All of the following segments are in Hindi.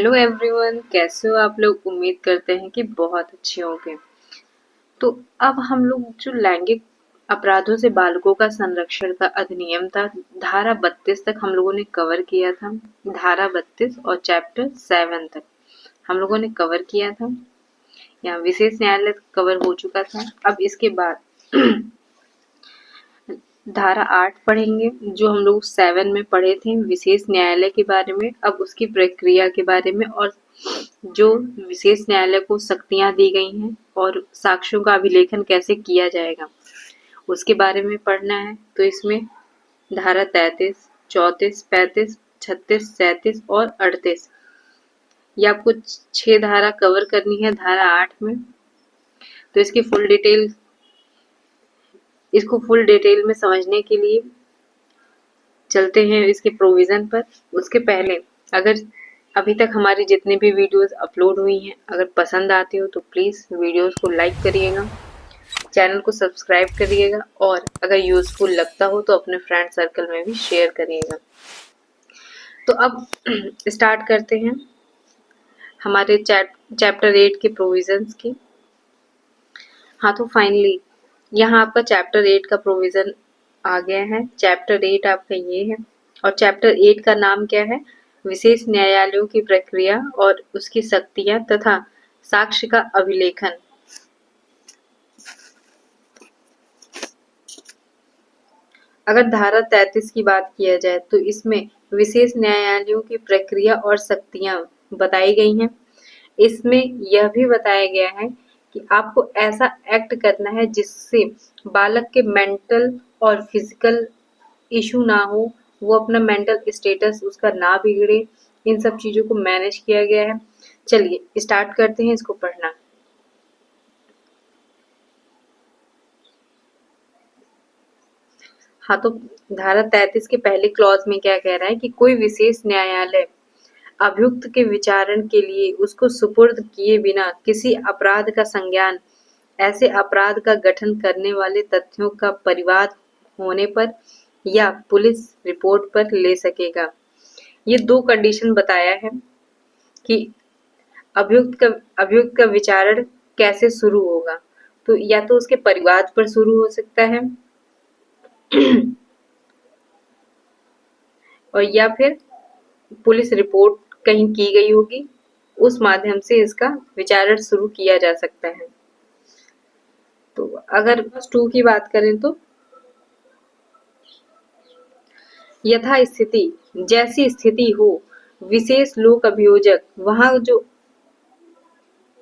हेलो एवरीवन, कैसे हो आप लोग। उम्मीद करते हैं कि बहुत अच्छे होंगे। तो अब हम लोग जो लैंगिक अपराधों से बालकों का संरक्षण का अधिनियम था, धारा 32 तक हम लोगों ने कवर किया था। धारा 32 और चैप्टर 7 तक हम लोगों ने कवर किया था। यहाँ विशेष न्यायालय कवर हो चुका था। अब इसके बाद धारा 8 पढ़ेंगे, जो हम लोग 7 में पढ़े थे विशेष न्यायालय के बारे में। अब उसकी प्रक्रिया के बारे में और जो विशेष न्यायालय को शक्तियां दी गई हैं और साक्ष्यों का अभिलेखन कैसे किया जाएगा उसके बारे में पढ़ना है। तो इसमें धारा 33, 34, 35, 36, 37 और 38 ये आपको 6 धारा कवर करनी है धारा 8 में। तो इसको फुल डिटेल में समझने के लिए चलते हैं इसके प्रोविजन पर। उसके पहले अगर अभी तक हमारी जितनी भी वीडियोस अपलोड हुई हैं अगर पसंद आती हो तो प्लीज़ वीडियोस को लाइक करिएगा, चैनल को सब्सक्राइब करिएगा और अगर यूजफुल लगता हो तो अपने फ्रेंड सर्कल में भी शेयर करिएगा। तो अब स्टार्ट करते हैं हमारे चैप्टर 8 के प्रोविजंस की। हाँ, तो फाइनली यहाँ आपका चैप्टर 8 का प्रोविजन आ गया है। चैप्टर 8 आपका ये है और चैप्टर 8 का नाम क्या है? विशेष न्यायालयों की प्रक्रिया और उसकी शक्तियां तथा साक्ष्य का अभिलेखन। अगर धारा 33 की बात किया जाए तो इसमें विशेष न्यायालयों की प्रक्रिया और शक्तियां बताई गई हैं। इसमें यह भी बताया गया है कि आपको ऐसा एक्ट करना है जिससे बालक के मेंटल और फिजिकल इशू ना हो, वो अपना मेंटल स्टेटस उसका ना बिगड़े। इन सब चीजों को मैनेज किया गया है। चलिए स्टार्ट करते हैं इसको पढ़ना। हाँ, तो धारा 33 के पहले क्लॉज में क्या कह रहा है कि कोई विशेष न्यायालय अभियुक्त के विचारण के लिए उसको सुपुर्द किए बिना किसी अपराध का संज्ञान, ऐसे अपराध का गठन करने वाले तथ्यों का परिवाद होने पर या पुलिस रिपोर्ट पर ले सकेगा। ये 2 कंडीशन बताया है कि अभियुक्त का विचारण कैसे शुरू होगा। तो या तो उसके परिवाद पर शुरू हो सकता है और या फिर पुलिस रिपोर्ट कहीं की गई होगी, उस माध्यम से इसका विचारण शुरू किया जा सकता है। तो अगर 2 की बात करें तो यथा स्थिति, जैसी स्थिति हो, विशेष लोक अभियोजक, वहां जो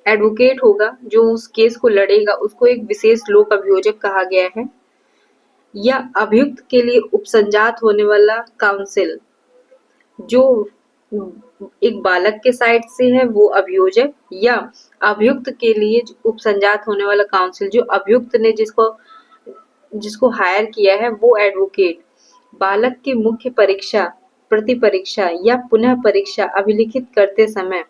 एडवोकेट होगा जो उस केस को लड़ेगा उसको एक विशेष लोक अभियोजक कहा गया है। या अभियुक्त के लिए उपसंजात होने वाला काउंसिल, जो एक बालक के साइड से है वो अभियोजक, या अभियुक्त के लिए उपसंजात होने वाला काउंसिल जो अभियुक्त ने जिसको हायर किया है वो एडवोकेट, बालक की मुख्य परीक्षा, प्रतिपरीक्षा या पुनः परीक्षा अभिलिखित करते समय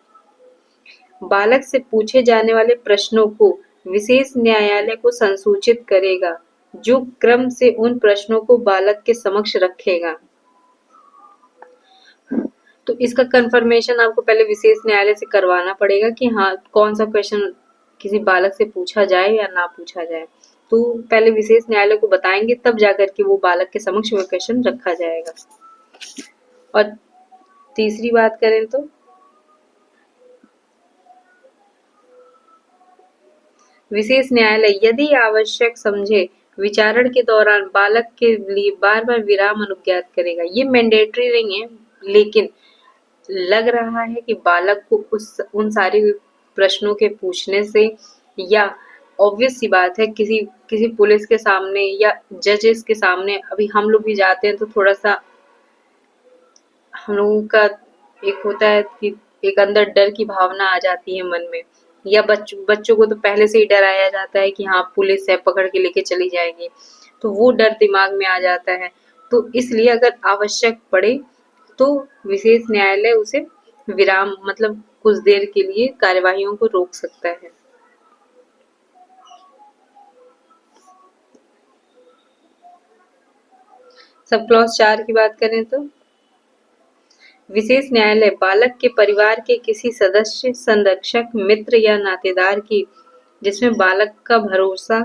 बालक से पूछे जाने वाले प्रश्नों को विशेष न्यायालय को संसूचित करेगा, जो क्रम से उन प्रश्नों को बालक के समक्ष रखेगा। तो इसका कंफर्मेशन आपको पहले विशेष न्यायालय से करवाना पड़ेगा कि हाँ कौन सा क्वेश्चन किसी बालक से पूछा जाए या ना पूछा जाए। तो पहले विशेष न्यायालय को बताएंगे तब जाकर के वो बालक के समक्ष वो क्वेश्चन रखा जाएगा। और तीसरी बात करें तो विशेष न्यायालय यदि आवश्यक समझे विचारण के दौरान बालक के लिए बार बार विराम अनुज्ञात करेगा। ये मैंडेटरी नहीं है, लेकिन लग रहा है कि बालक को उन सारे प्रश्नों के पूछने से, या ऑब्वियस सी बात है किसी पुलिस के सामने या जजेस के सामने, अभी हम लोग भी जाते हैं तो थोड़ा सा हम लोगों का एक होता है कि एक अंदर डर की भावना आ जाती है मन में, या बच्चों को तो पहले से ही डराया जाता है कि हाँ पुलिस है पकड़ के लेके चली जाएगी, तो वो डर दिमाग में आ जाता है। तो इसलिए अगर आवश्यक पड़े तो विशेष न्यायालय उसे विराम मतलब कुछ देर के लिए कार्यवाहियों को रोक सकता है। सब क्लॉज 4 की बात करें तो विशेष न्यायालय बालक के परिवार के किसी सदस्य, संरक्षक, मित्र या नातेदार की जिसमें बालक का भरोसा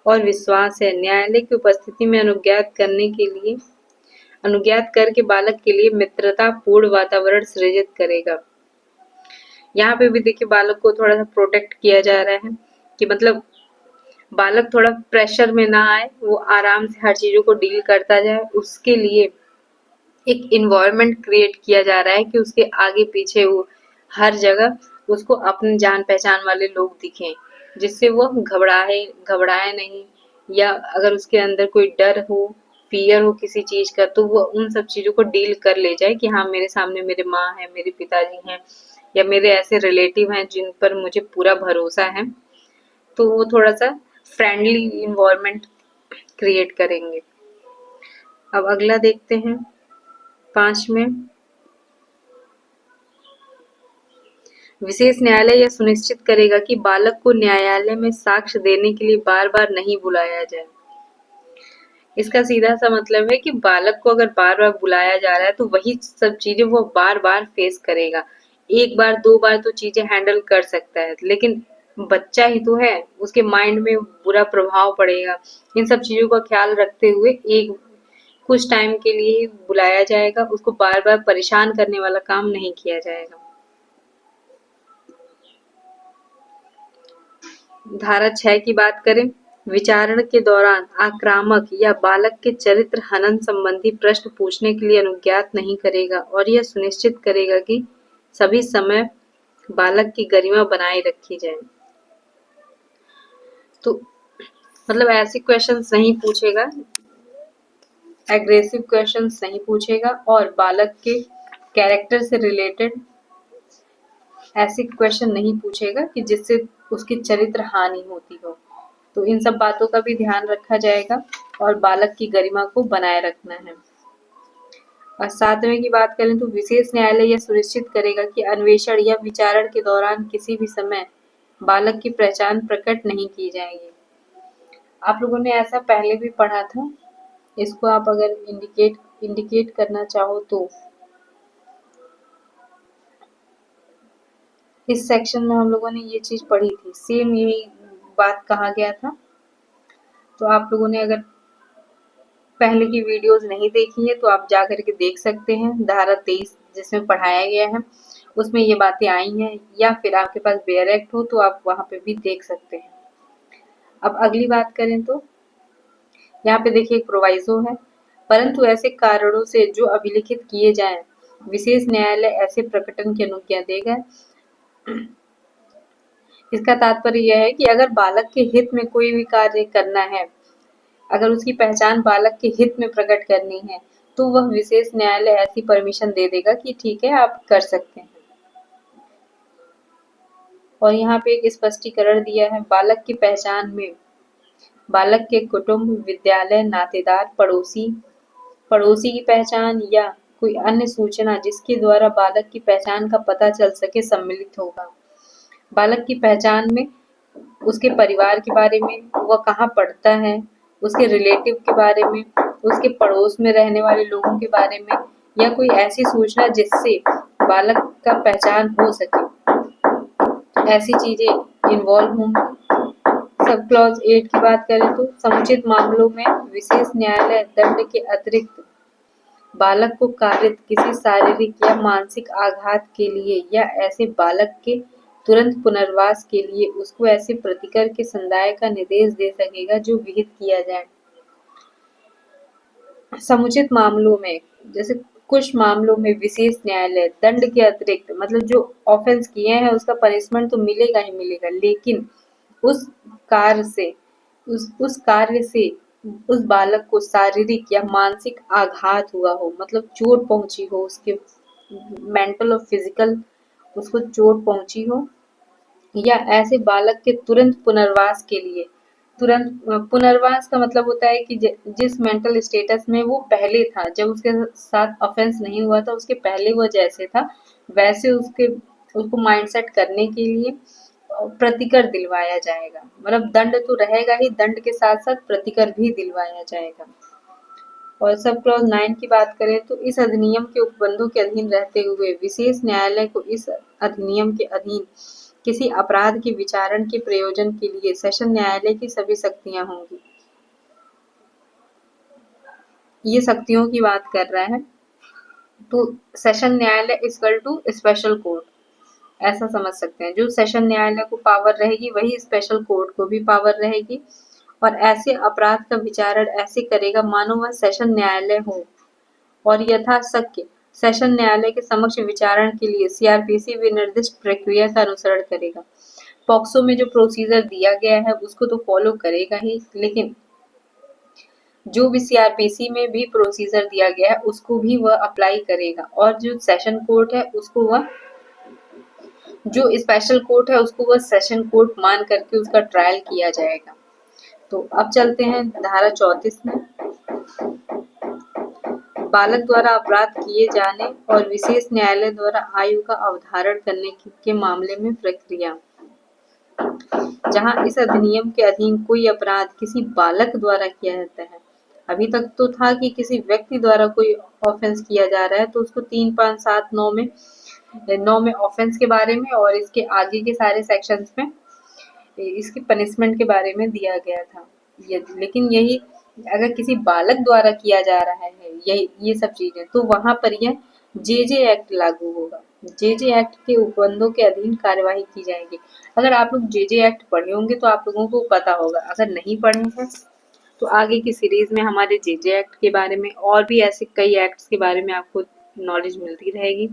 और विश्वास है, न्यायालय की उपस्थिति में अनुज्ञात करके बालक के लिए मित्रता पूर्ण वातावरण सृजित करेगा। यहाँ पे भी देखिए बालक को थोड़ा सा प्रोटेक्ट किया जा रहा है कि मतलब बालक थोड़ा प्रेशर में ना आए, वो आराम से हर चीजों को डील करता जाए। उसके लिए एक इन्वायरमेंट क्रिएट किया जा रहा है कि उसके आगे पीछे वो हर जगह उसको अपने जान पहचान वाले लोग दिखें, जिससे वो घबराए नहीं, या अगर उसके अंदर कोई डर हो, फियर हो किसी चीज का, तो वो उन सब चीजों को डील कर ले जाए कि हाँ मेरे सामने मेरे माँ है, मेरे पिताजी हैं, या मेरे ऐसे रिलेटिव हैं जिन पर मुझे पूरा भरोसा है। तो वो थोड़ा सा फ्रेंडली इन्वायरमेंट क्रिएट करेंगे। अब अगला देखते हैं 5 में, विशेष न्यायालय यह सुनिश्चित करेगा कि बालक को न्यायालय में साक्ष्य देने के लिए बार बार नहीं बुलाया जाए। इसका सीधा सा मतलब है कि बालक को अगर बार बार बुलाया जा रहा है तो वही सब चीजें वो बार बार फेस करेगा। एक बार 2 बार तो चीजें हैंडल कर सकता है, लेकिन बच्चा ही तो है, उसके माइंड में बुरा प्रभाव पड़ेगा। इन सब चीजों का ख्याल रखते हुए एक कुछ टाइम के लिए बुलाया जाएगा, उसको बार बार परेशान करने वाला काम नहीं किया जाएगा। धारा 6 की बात करें, विचारण के दौरान आक्रामक या बालक के चरित्र हनन संबंधी प्रश्न पूछने के लिए अनुज्ञात नहीं करेगा और यह सुनिश्चित करेगा कि सभी समय बालक की गरिमा बनाए रखी जाए। तो मतलब ऐसे क्वेश्चंस नहीं पूछेगा, एग्रेसिव क्वेश्चंस नहीं पूछेगा, और बालक के कैरेक्टर से रिलेटेड ऐसे क्वेश्चन नहीं पूछेगा कि जिससे उसकी चरित्र हानि होती हो। तो इन सब बातों का भी ध्यान रखा जाएगा और बालक की गरिमा को बनाए रखना है। और 7वें की बात करें तो विशेष न्यायालय यह सुनिश्चित करेगा कि अन्वेषण या विचारण के दौरान किसी भी समय बालक की पहचान प्रकट नहीं की जाएगी। आप लोगों ने ऐसा पहले भी पढ़ा था, इसको आप अगर इंडिकेट करना चाहो तो इस सेक्शन में हम लोगों ने ये चीज पढ़ी थी, सेम यही बात कहा गया था। तो आप लोगों ने अगर पहले की वीडियोस नहीं देखी है तो आप जा करके देख सकते हैं। धारा 23 जिसमें पढ़ाया गया है उसमें ये बातें आई हैं, या फिर आपके पास बेयर एक्ट हो तो आप वहां पे भी देख सकते हैं। अब अगली बात करें तो यहाँ पे देखिए एक प्रोवाइजो है, परंतु ऐसे कारणों से जो अभिलिखित किए जाएं, विशेष न्यायालय ऐसे प्रकटन की अनुज्ञा देगा। इसका तात्पर्य यह है कि अगर बालक के हित में कोई भी कार्य करना है, अगर उसकी पहचान बालक के हित में प्रकट करनी है, तो वह विशेष न्यायालय ऐसी परमिशन दे देगा कि ठीक है आप कर सकते हैं। और यहाँ पे एक स्पष्टीकरण दिया है, बालक की पहचान में बालक के कुटुंब, विद्यालय, नातेदार, पड़ोसी की पहचान या कोई अन्य सूचना जिसके द्वारा बालक की पहचान का पता चल सके सम्मिलित होगा। बालक की पहचान में उसके परिवार के बारे में, वह कहाँ पढ़ता है, उसके रिलेटिव के बारे में, उसके पड़ोस में रहने वाले लोगों के बारे में, या कोई ऐसी सूचना जिससे बालक का पहचान हो सके, ऐसी चीजें इन्वॉल्व होंगी। सब क्लॉज 8 की बात करें तो समुचित मामलों में विशेष न्यायालय दंड के अतिरिक्त बालक को कारित किसी शारीरिक या मानसिक आघात के लिए या ऐसे बालक के तुरंत पुनर्वास के लिए उसको ऐसे प्रतिकर के संदाय का निर्देश दे सकेगा जो विहित किया जाए। समुचित मामलों में, जैसे कुछ मामलों में विशेष न्यायालय दंड के अतिरिक्त, मतलब जो ऑफेंस किए हैं उसका पनिशमेंट तो मिलेगा ही मिलेगा, लेकिन उस कार्य से उस बालक को शारीरिक या मानसिक आघात हुआ हो, मतलब चोट पहुंची हो, उसके मेंटल और फिजिकल उसको चोट पहुंची हो, या ऐसे बालक के तुरंत पुनर्वास के लिए, तुरंत पुनर्वास का मतलब होता है कि जिस मेंटल स्टेटस में वो पहले था, जब उसके साथ ऑफेंस नहीं हुआ था उसके पहले वो जैसे था वैसे उसको माइंडसेट करने के लिए प्रतिकर दिलवाया जाएगा। मतलब दंड तो रहेगा ही, दंड के साथ साथ प्रतिकर भी दिलवाया जाएगा। और सब क्लॉज 9 की बात करें तो इस अधिनियम के उपबंधों के अधीन रहते हुए विशेष न्यायालय को इस अधिनियम के अधीन किसी अपराध के विचारण के प्रयोजन के लिए सेशन न्यायालय की सभी शक्तियां होंगी। ये शक्तियों की बात कर रहा है। तो सेशन न्यायालय इक्वल टू स्पेशल कोर्ट, ऐसा समझ सकते हैं। जो सेशन न्यायालय को पावर रहेगी वही स्पेशल कोर्ट को भी पावर रहेगी, और ऐसे अपराध का विचारण ऐसे करेगा मानो वह सेशन न्यायालय हो, और यथाशक्य सेशन न्यायालय के समक्ष विचारण के लिए सीआरपीसी विनिर्दिष्ट प्रक्रिया का अनुसरण करेगा। पॉक्सो में जो प्रोसीजर दिया गया है उसको तो फॉलो करेगा ही, लेकिन जो भी सीआरपीसी में भी प्रोसीजर दिया गया है उसको भी वह अप्लाई करेगा, और जो सेशन कोर्ट है उसको वह, जो स्पेशल कोर्ट है उसको वह सेशन कोर्ट मान करके उसका ट्रायल किया जाएगा। तो अब चलते हैं धारा 34 में। बालक द्वारा अपराध किए जाने और विशेष न्यायालय द्वारा आयु का अवधारण करने के मामले में प्रक्रिया। जहां इस अधिनियम के अधीन कोई अपराध किसी बालक द्वारा किया जाता है, अभी तक तो था कि किसी व्यक्ति द्वारा कोई ऑफेंस किया जा रहा है तो उसको 3, 5, 7, 9 में ऑफेंस के बारे में और इसके आगे के सारे सेक्शंस में इसकी पनिशमेंट के बारे में दिया गया था। लेकिन यही अगर किसी बालक द्वारा किया जा रहा है ये सब चीजें, तो वहां पर यह जेजे एक्ट लागू होगा। जेजे एक्ट के उपबंधों के अधीन कार्यवाही की जाएगी। अगर आप लोग जेजे एक्ट पढ़े होंगे तो आप लोगों को पता होगा, अगर नहीं पढ़े हैं तो आगे की सीरीज में हमारे जेजे एक्ट के बारे में और भी ऐसे कई एक्ट्स के बारे में आपको नॉलेज मिलती रहेगी।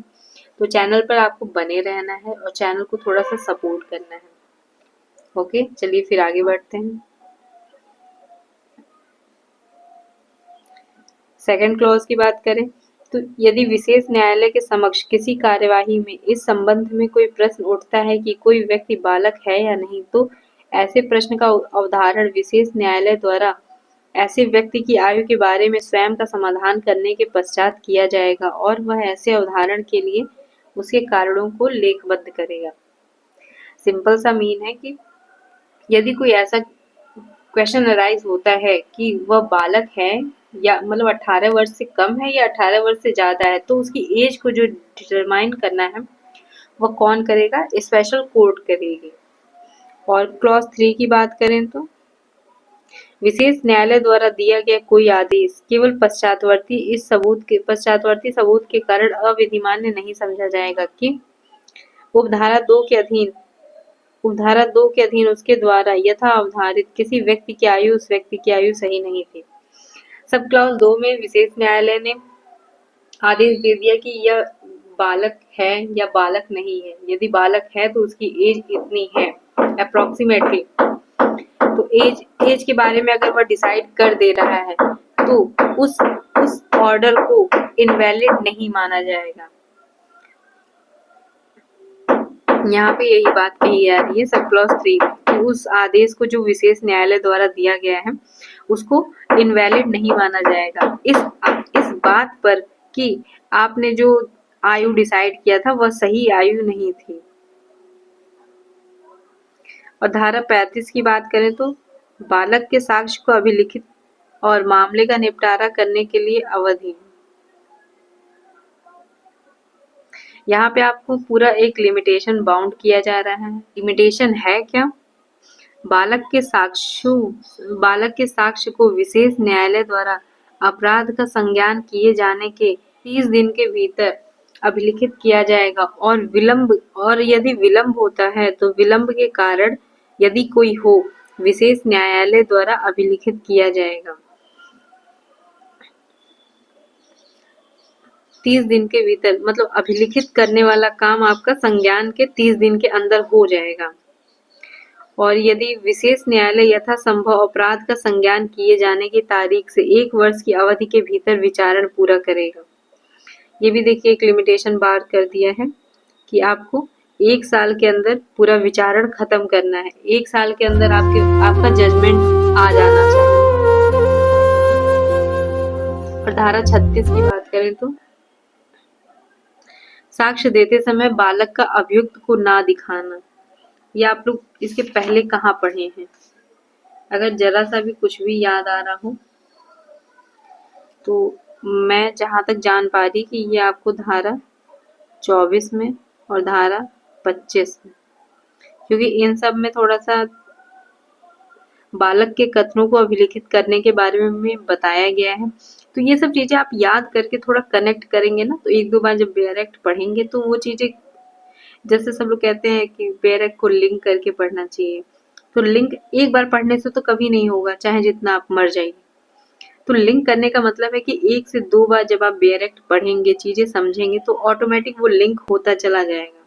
तो चैनल पर आपको बने रहना है और चैनल को थोड़ा सा सपोर्ट करना है। ओके, चलिए फिर आगे बढ़ते हैं। सेकंड क्लॉज की बात करें तो यदि विशेष न्यायालय के समक्ष किसी कार्यवाही में इस संबंध में कोई प्रश्न उठता है कि कोई व्यक्ति बालक है या नहीं, तो ऐसे प्रश्न का अवधारण विशेष न्यायालय द्वारा ऐसे व्यक्ति की आयु के बारे में स्वयं का समाधान करने के पश्चात किया जाएगा, और वह ऐसे अवधारण के लिए उसके कारणों को लेखबद्ध करेगा। सिंपल सा मीन है कि यदि कोई ऐसा क्वेश्चन अराइज होता है कि वह बालक है या मतलब 18 वर्ष से कम है या 18 वर्ष से ज्यादा है, तो उसकी एज को जो डिटरमाइन करना है वह कौन करेगा? स्पेशल कोर्ट करेगी। और क्लॉज 3 की बात करें तो विशेष न्यायालय द्वारा दिया गया कोई आदेश केवल पश्चातवर्ती सबूत के कारण अविधिमान्य नहीं समझा जाएगा कि उपधारा 2 के अधीन उसके द्वारा यथा अवधारित किसी व्यक्ति की आयु उस व्यक्ति की आयु सही नहीं थी। सब क्लॉज 2 में विशेष न्यायालय ने आदेश दे दिया कि यह बालक है या बालक नहीं है। यदि बालक है तो उसकी एज इतनी है अप्रोक्सीमेटली, तो एज के बारे में अगर वह डिसाइड कर दे रहा है तो उस ऑर्डर को इनवैलिड नहीं माना जाएगा। यहाँ पे यही बात कही जा रही है सब क्लॉज 3 कि उस आदेश को जो विशेष न्यायालय द्वारा दिया गया है उसको इनवैलिड नहीं माना जाएगा इस बात पर कि आपने जो आयु डिसाइड किया था वह सही आयु नहीं थी। और धारा 35 की बात करें तो बालक के साक्ष्य को अभिलिखित और मामले का निपटारा करने के लिए अवधि। यहाँ पे आपको पूरा एक लिमिटेशन बाउंड किया जा रहा है। लिमिटेशन है क्या? बालक के साक्ष्य को विशेष न्यायालय द्वारा अपराध का संज्ञान किए जाने के 30 दिन के भीतर अभिलिखित किया जाएगा, और यदि विलंब होता है तो विलंब के कारण यदि कोई हो विशेष न्यायालय द्वारा अभिलिखित किया जाएगा। 30 दिन के भीतर मतलब अभिलिखित करने वाला काम आपका संज्ञान के 30 दिन के अंदर हो जाएगा। और यदि विशेष न्यायालय यथासंभव अपराध का संज्ञान किए जाने की तारीख से 1 वर्ष की अवधि के भीतर विचारण पूरा करेगा। ये भी देखिए एक लिमिटेशन बार कर दिया है कि आपको 1 साल के अंदर पूरा विचारण खत्म करना है। 1 साल के अंदर आपका जजमेंट आ जाना चाहिए। और धारा 36 की बात करें तो साक्ष्य देते समय बालक का अभियुक्त को ना दिखाना। ये आप लोग इसके पहले कहाँ पढ़े हैं? अगर जरा सा भी कुछ भी याद आ रहा हो तो मैं जहाँ तक जान पा रही कि ये आपको धारा 24 में और धारा 25 में, क्योंकि इन सब में थोड़ा सा बालक के कथनों को अभिलिखित करने के बारे में बताया गया है। तो ये सब चीजें आप याद करके थोड़ा कनेक्ट करेंगे ना, तो एक दो बार जब बेयर एक्ट पढ़ेंगे तो वो चीजें, जैसे सब लोग कहते हैं कि बेयर एक्ट को लिंक करके पढ़ना चाहिए, तो लिंक एक बार पढ़ने से तो कभी नहीं होगा, चाहे जितना आप मर जाइए। तो लिंक करने का मतलब है कि 1 से 2 बार जब आप बेयर एक्ट पढ़ेंगे, चीजें समझेंगे, तो ऑटोमेटिक वो लिंक होता चला जाएगा।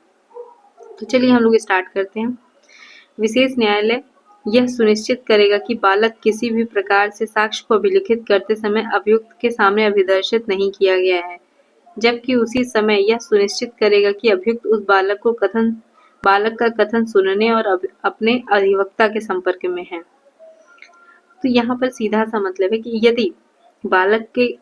तो चलिए हम लोग स्टार्ट करते हैं। विशेष न्यायालय यह सुनिश्चित करेगा कि बालक किसी भी प्रकार से साक्ष्य को अभिलिखित करते समय अभियुक्त के सामने अभिदर्शित नहीं किया गया है, जबकि उसी समय यह सुनिश्चित करेगा कि अभियुक्त उस बालक का कथन सुनने और अपने अधिवक्ता के संपर्क में है। तो यहाँ पर सीधा सा मतलब है कि यदि बालक के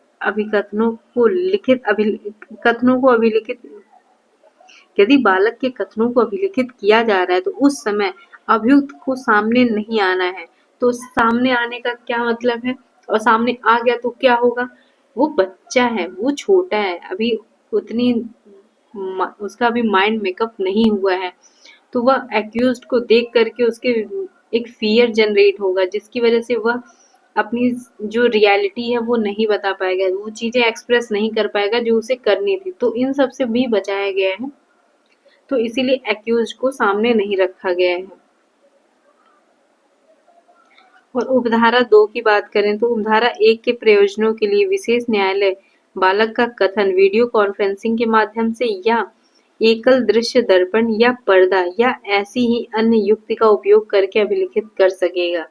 यदि बालक के कथनों को अभिलिखित किया जा रहा है तो उस समय अभियुक्त को सामने नहीं आना है। तो सामने आने का क्या मतलब है, और सामने आ गया तो क्या होगा, वो बच्चा है, वो छोटा है, अभी उतनी उसका अभी माइंड मेकअप नहीं हुआ है, तो वह एक्यूज्ड को देख करके उसके एक फियर जनरेट होगा, जिसकी वजह से वह अपनी जो रियलिटी है वो नहीं बता पाएगा, वो चीजें एक्सप्रेस नहीं कर पाएगा जो उसे करनी थी। तो इन सब से भी बचाया गया है, तो इसीलिए एक्यूज्ड को सामने नहीं रखा गया है। और उपधारा 2 की बात करें तो उपधारा 1 के प्रयोजनों के लिए विशेष न्यायालय बालक का कथन वीडियो कॉन्फ्रेंसिंग के माध्यम से या एकल दृश्य दर्पण या पर्दा या ऐसी ही अन्य युक्ति का उपयोग करके अभिलिखित कर सकेगा।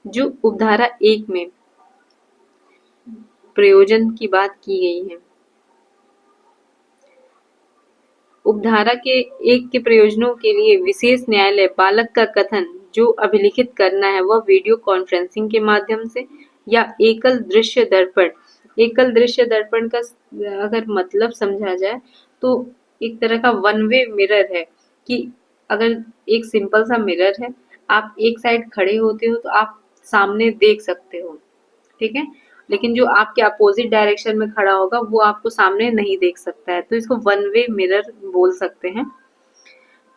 जो उपधारा 1 में प्रयोजन की बात की गई है, उपधारा के 1 के प्रयोजनों के लिए विशेष न्यायालय बालक का कथन जो अभिलिखित करना है वह वीडियो कॉन्फ्रेंसिंग के माध्यम से या एकल दृश्य दर्पण का अगर मतलब समझा जाए तो एक तरह का वन वे मिरर है, कि अगर एक सिंपल सा मिरर है, आप एक साइड खड़े होते हो तो आप सामने देख सकते हो, ठीक है, लेकिन जो आपके अपोजिट डायरेक्शन में खड़ा होगा वो आपको सामने नहीं देख सकता है, तो इसको वन वे मिरर बोल सकते हैं।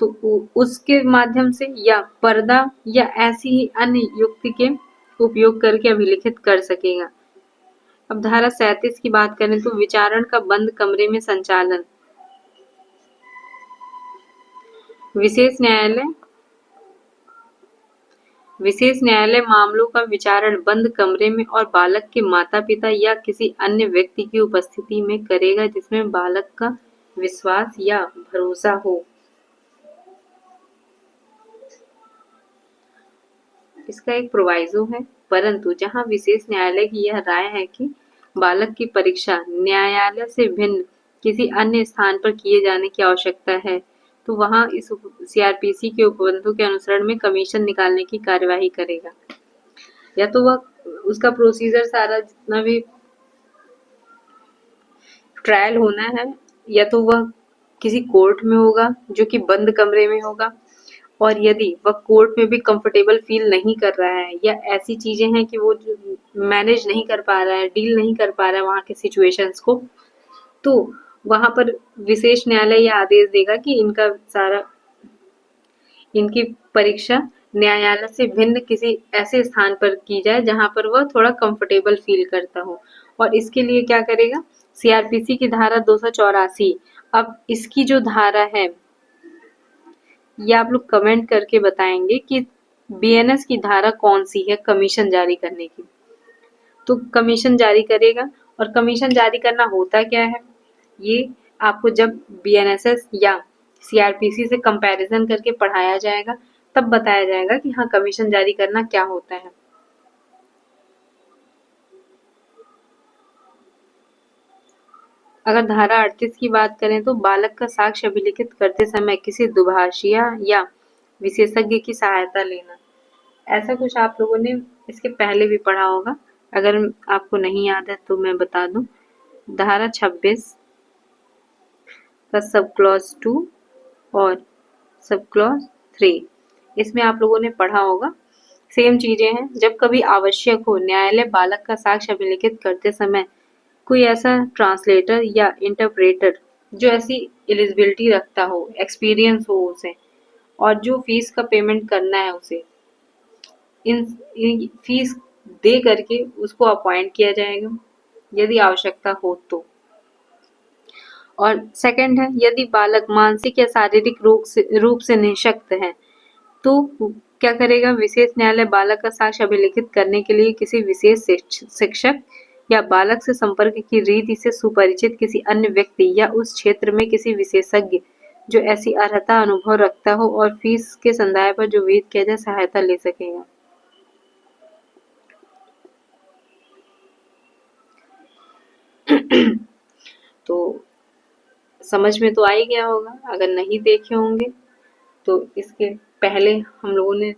तो उसके माध्यम से या पर्दा या ऐसी ही अन्य युक्ति के उपयोग करके अभिलिखित कर सकेगा। अब धारा 37 की बात करें तो विचारण का बंद कमरे में संचालन। विशेष न्यायालय मामलों का विचारण बंद कमरे में और बालक के माता-पिता या किसी अन्य व्यक्ति की उपस्थिति में करेगा जिसमें बालक का विश्वास या भरोसा हो। इसका एक प्रोवाइजो है, परंतु जहां विशेष न्यायालय की यह राय है कि बालक की परीक्षा न्यायालय से भिन्न किसी अन्य स्थान पर किए जाने की आवश्यकता है, तो वहां इस सीआरपीसी के उपबंधों के अनुसरण में कमीशन निकालने की कार्यवाही करेगा। या तो वह उसका प्रोसीजर सारा जितना भी ट्रायल होना है, या तो वह किसी कोर्ट में होगा जो कि बंद कमरे में होगा, और यदि वह कोर्ट में भी कंफर्टेबल फील नहीं कर रहा है या ऐसी चीजें हैं कि वो मैनेज नहीं कर पा रहा है, डील नहीं कर पा रहा है वहाँ के सिचुएशंस को, तो वहां पर विशेष न्यायालय यह आदेश देगा कि इनकी परीक्षा न्यायालय से भिन्न किसी ऐसे स्थान पर की जाए जहां पर वह थोड़ा कंफर्टेबल फील करता हो। और इसके लिए क्या करेगा, सीआरपीसी की धारा 284। अब इसकी जो धारा है ये आप लोग कमेंट करके बताएंगे कि बीएनएस की धारा कौन सी है कमीशन जारी करने की। तो कमीशन जारी करेगा, और कमीशन जारी करना होता क्या है, ये आपको जब बीएनएसएस या सीआरपीसी से कंपैरिजन करके पढ़ाया जाएगा तब बताया जाएगा कि हाँ कमीशन जारी करना क्या होता है। अगर धारा 38 की बात करें तो बालक का साक्ष्य अभिलिखित करते समय किसी दुभाषिया या विशेषज्ञ की सहायता लेना। ऐसा कुछ आप लोगों ने इसके पहले भी पढ़ा होगा, अगर आपको नहीं याद है तो मैं बता दूं। धारा 26 का सब क्लॉज 2 और सब क्लॉज 3, इसमें आप लोगों ने पढ़ा होगा सेम चीजें हैं। जब कभी आवश्यक हो, न्यायालय बालक का साक्ष्य अभिलिखित करते समय कोई ऐसा ट्रांसलेटर या इंटरप्रेटर जो ऐसी एलिजिबिलिटी रखता हो, एक्सपीरियंस हो उसे, और जो फीस का पेमेंट करना है उसे, इन फीस दे करके उसको अपॉइंट किया जाएगा यदि आवश्यकता हो तो। और सेकंड है, यदि बालक मानसिक या शारीरिक रूप से निःशक्त है तो क्या करेगा, विशेष न्यायालय बालक का साक्ष्य अभिलिखित करने के लिए किसी विशेष शिक्षक या बालक से संपर्क की रीति से सुपरिचित किसी अन्य व्यक्ति या उस क्षेत्र में किसी विशेषज्ञ जो ऐसी अर्हता अनुभव रखता हो और फीस के संदाय पर जो विहित किया जाए सहायता ले सकेगा। तो समझ में तो आ ही गया होगा। अगर नहीं देखे होंगे तो इसके पहले हम लोगों ने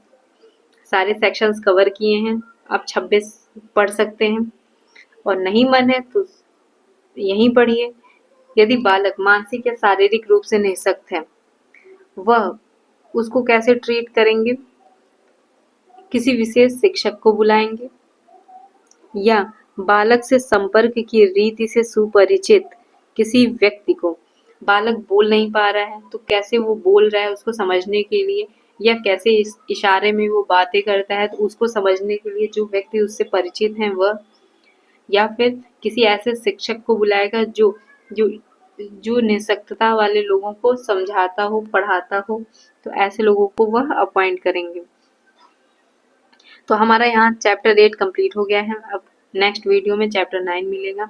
सारे सेक्शंस कवर किए हैं, आप 26 पढ़ सकते हैं, और नहीं मन है तो यहीं पढ़िए। यदि बालक मानसिक या शारीरिक रूप से निःशक्त है, वह उसको कैसे ट्रीट करेंगे, किसी विशेष शिक्षक को बुलाएंगे या बालक से संपर्क की रीति से सुपरिचित किसी व्यक्ति को। बालक बोल नहीं पा रहा है तो कैसे वो बोल रहा है उसको समझने के लिए, या कैसे इस इशारे में वो बातें करता है तो उसको समझने के लिए जो व्यक्ति उससे परिचित हैं वह, या फिर किसी ऐसे शिक्षक को बुलाएगा जो जो जो निःशक्तता वाले लोगों को समझाता हो, पढ़ाता हो, तो ऐसे लोगों को वह अपॉइंट करेंगे। तो हमारा यहाँ चैप्टर 8 कंप्लीट हो गया है। अब नेक्स्ट वीडियो में चैप्टर 9 मिलेगा।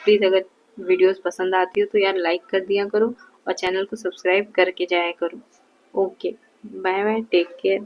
प्लीज़ अगर वीडियोस पसंद आती हो तो यार लाइक कर दिया करो और चैनल को सब्सक्राइब करके जाया करो। Okay, bye bye, take care.